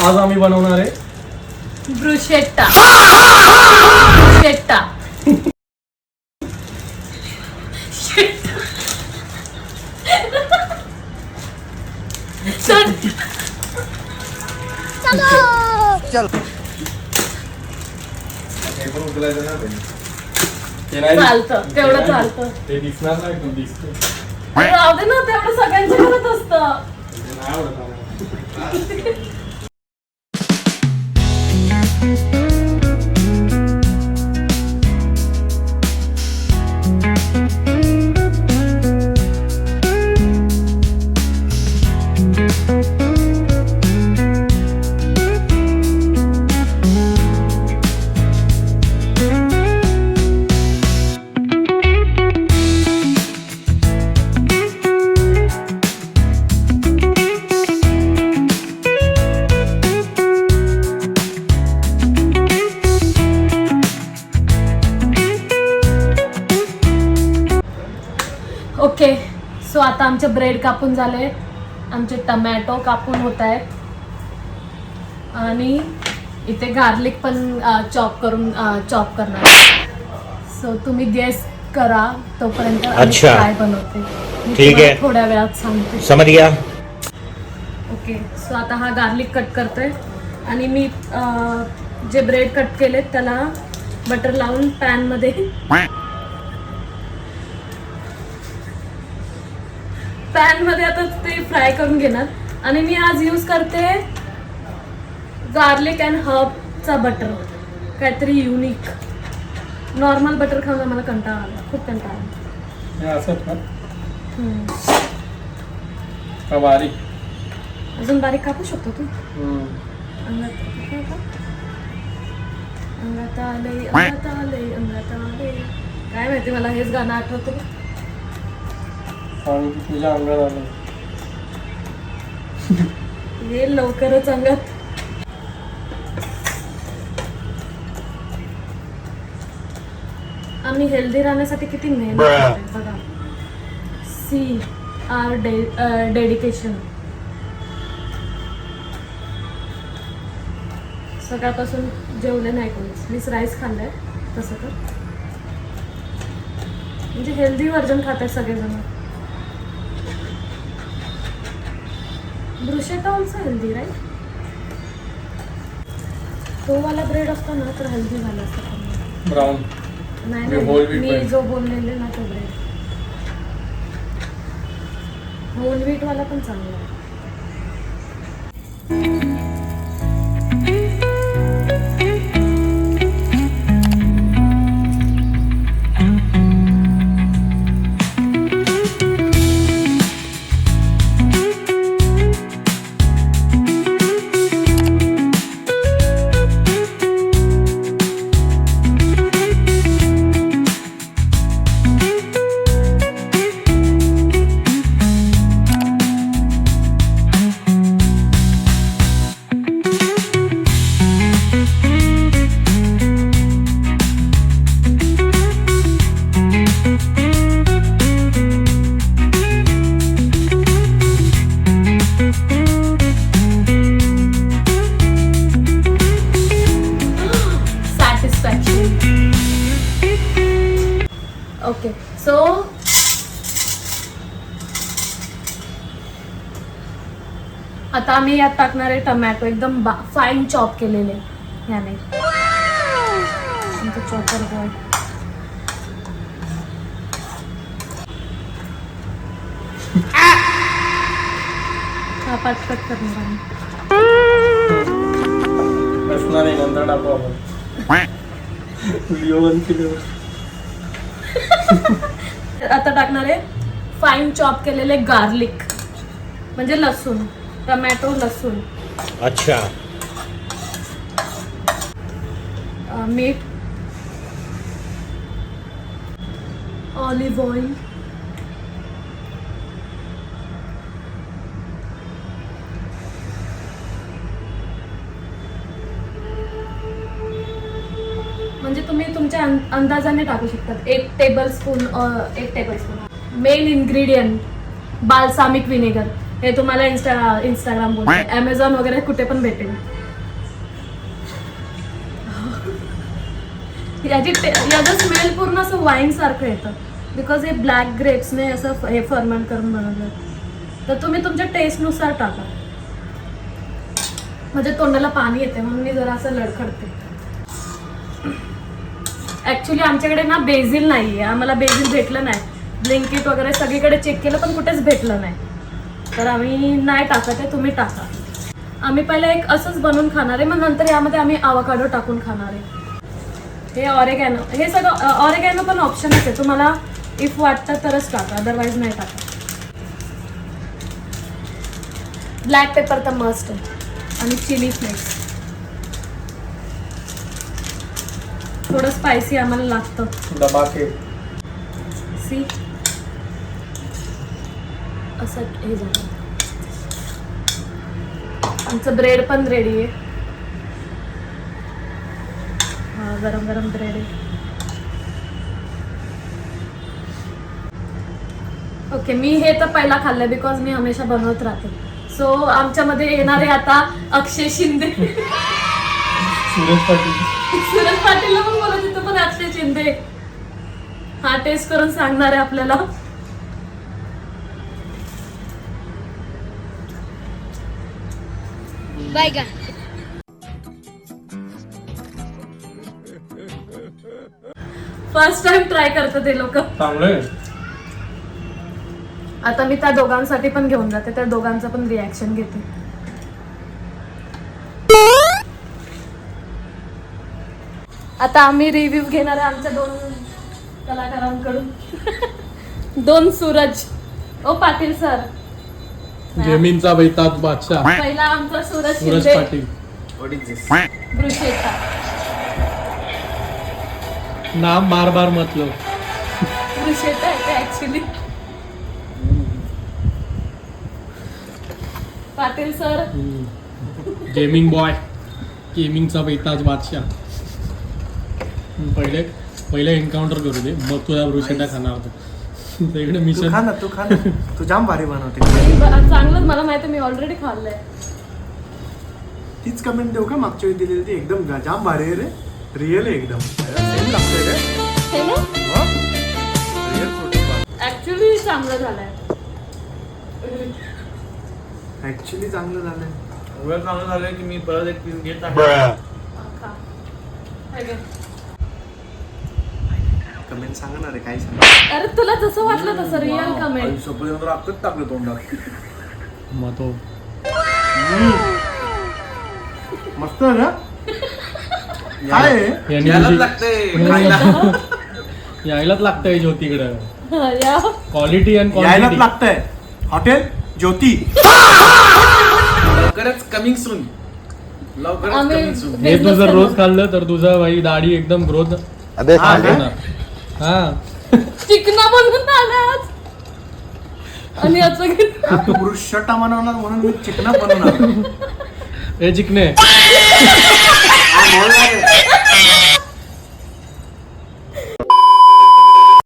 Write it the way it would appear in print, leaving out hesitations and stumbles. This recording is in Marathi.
आज आम्ही बनवणार आहे ब्रुशेट्टा. चलो ते नाही चालतं तेवढं चालतं. ते दिसणार नाही पण दिसतं. राहू दे ना, तेवढं सगळ्यांच्या घरात असतं. ते नाही आवडत आम्हाला. ओके, सो आता आमचे ब्रेड कापून झाले, आमचे टमॅटो कापून होत आहेत आणि इथे गार्लिक पण चॉप करणार. सो तुम्ही गेस करा तोपर्यंत अच्छा. काय बनवते ठीक आहे. थोड्या वेळात सांगते. समझ गया. ओके, सो आता हा गार्लिक कट करतोय आणि मी जे ब्रेड कट केले त्याला बटर लावून पॅन मध्ये आता ते फ्राय करून घेणार. आणि मी आज यूज करते गार्लिक अँड हर्बचा बटर, काहीतरी युनिक. नॉर्मल बटर खाऊन मला कंटाळा आला, खूप कंटाळा आला. हे असंच ना का बारीक? अजून बारीक कापू शकतो तू. हम्म. अंगात आले. काय माहिती, मला हेच गाणं आठवतं. सांग की तुझ्या अंगात आलं. हे लवकरच अंगात. आम्ही हेल्दी राहण्यासाठी किती मेहनत करतोय बघा. See our dedication. सकाळपासून जेवले नाही कोणीच, मीच राईस खाल्लाय. तसं तर म्हणजे हेल्दी व्हर्जन खातात सगळेजण. Bruschetta also healthy right. तो वाला ब्रेड असतो ना तर हेल्दी झाला असतो. ब्राऊन. नाही मी whole wheat मी bread. जो बोललेले ना तो ब्रेड होल व्हीट वाला पण चांगला आहे. ओके, सो आता आम्ही यात टाकणार आहे टमॅटो, एकदम फाईन चॉप केलेले याने. चॉपर बॉय हा पटपट करणार आम्ही. असणार आहे, नंतर टाकू आपण. व्हिडिओ बंद केल्यावर. आता टाकणार आहे फाईन चॉप केलेले गार्लिक, म्हणजे लसूण, टमॅटो लसूण. अच्छा. मीठ, ऑलिव्ह ऑइल, म्हणजे तुम्ही तुमच्या अंदाजाने टाकू शकतात. 1 tablespoon main ingredient balsamic vinegar. हे तुम्हाला इंस्टाग्राम बोलते, अमेझॉन वगैरे कुठे पण भेटेल. याचं स्मेल पूर्ण असं वाईन सारखं येतं बिकॉज हे ब्लॅक ग्रेप्सने असं हे फर्मेंट करून बनवलं. तर तुम्ही तुमच्या टेस्टनुसार टाका. म्हणजे तोंडाला पाणी येते म्हणून मी जरा असं लडखडते. ऍक्च्युली आमच्याकडे ना बेझिल नाहीये, आम्हाला बेझिल भेटलं नाही. ब्लिंकिट वगैरे सगळीकडे चेक केलं पण कुठेच भेटलं नाही, तर आम्ही नाही टाकत आहे. तुम्ही टाका. आम्ही पहिला एक असंच बनवून खाणार आहे, मग नंतर यामध्ये आम्ही आवाकाडो टाकून खाणार आहे. हे ऑरेगॅनो, हे सगळं ऑरेगॅनो पण ऑप्शनच आहे, तुम्हाला इफ वाटतं तरच टाका, अदरवाईज नाही टाका. ब्लॅक पेपर तर मस्ट आहे आणि चिली फ्लेक्स. थोडं स्पायसी आम्हाला लागतं. डबा के सी असं हे झालं. आमचं ब्रेड पण रेडी आहे. हा गरम गरम ब्रेड आहे. ओके, मी हे तर पहिला खाल्लं बिकॉज मी हमेशा बनवत राहते. सो आमच्यामध्ये येणारे आता अक्षय शिंदे. सूरज पाटील. सूरज पाटीलला पण बोलत तिथं पण अक्षय शिंदे. हा टेस्ट करून सांगणार आहे आपल्याला. फर्स्ट टाइम ट्राय करतात ते लोक. चांगलंय. आता मी त्या दोघांसाठी पण घेऊन जाते, त्या दोघांचं पण रिॲक्शन घेते. आता आम्ही रिव्ह्यू घेणार आहे आमच्या 2 कलाकारांकडून. 2 सूरज. ओ पाटील सर. जमीनचा बैताज बादशाह पहिला आमचा Suraj Suraj Shinde. Patil. What is this? Bruschetta. नाम बार बार मतलब. ब्रुशेटा आहे ते actually. Patil sir. Gaming boy, गेमिंगचा बैताज बादशाह. पहिले एन्काउंटर करू दे, मग तुला ब्रुशेटा खाणार होतो. इकडे तू मिशन. खा ना, तू खा ना. तू जाम भारी बनवते. चांगलंच, मला माहिती, मी ऑलरेडी खाल्लंय. तीच कमेंट देऊ का मागच्या वेळी दिलेली ती? एकदम जाम भारी आहे रे. रिअल आहे एकदम. सेम लागतंय रे. हे ना हो? Real protein. ऍक्च्युली चांगलं झालंय. ऍक्च्युली चांगलं झालंय. एवढं चांगलं झालंय की मी परत एक पीस घेत आहे. खा. हे घे. कमेंट सांगा ना रे, काय सांगा. अरे तुला जसं वाटलं तसं रिअल कमेंट. सोपर्यंत राखत टाकलं तोंडात. मग तो मस्त आहे ना. काय आहे? यांनी यायलाच तुझी- लागतंय खायला. यायलाच लागतंय ज्योतीकडे. या. क्वालिटी अँड यायलाच क्वांटिटी. लागतंय. हॉटेल ज्योती. लवकरच कमिंग सून. लवकरच आम्ही- कमिंग सून. हे तू जर रोज खाल्लं तर तुझा भाई दाढी एकदम ग्रोथ हा होणार. हा चिकना बनवून आला आज. आणि याचं घे. तू पुरुष शटा बनवणार म्हणून मी चिकना बनवणार. हे चिकने. हा, बोल ना रे.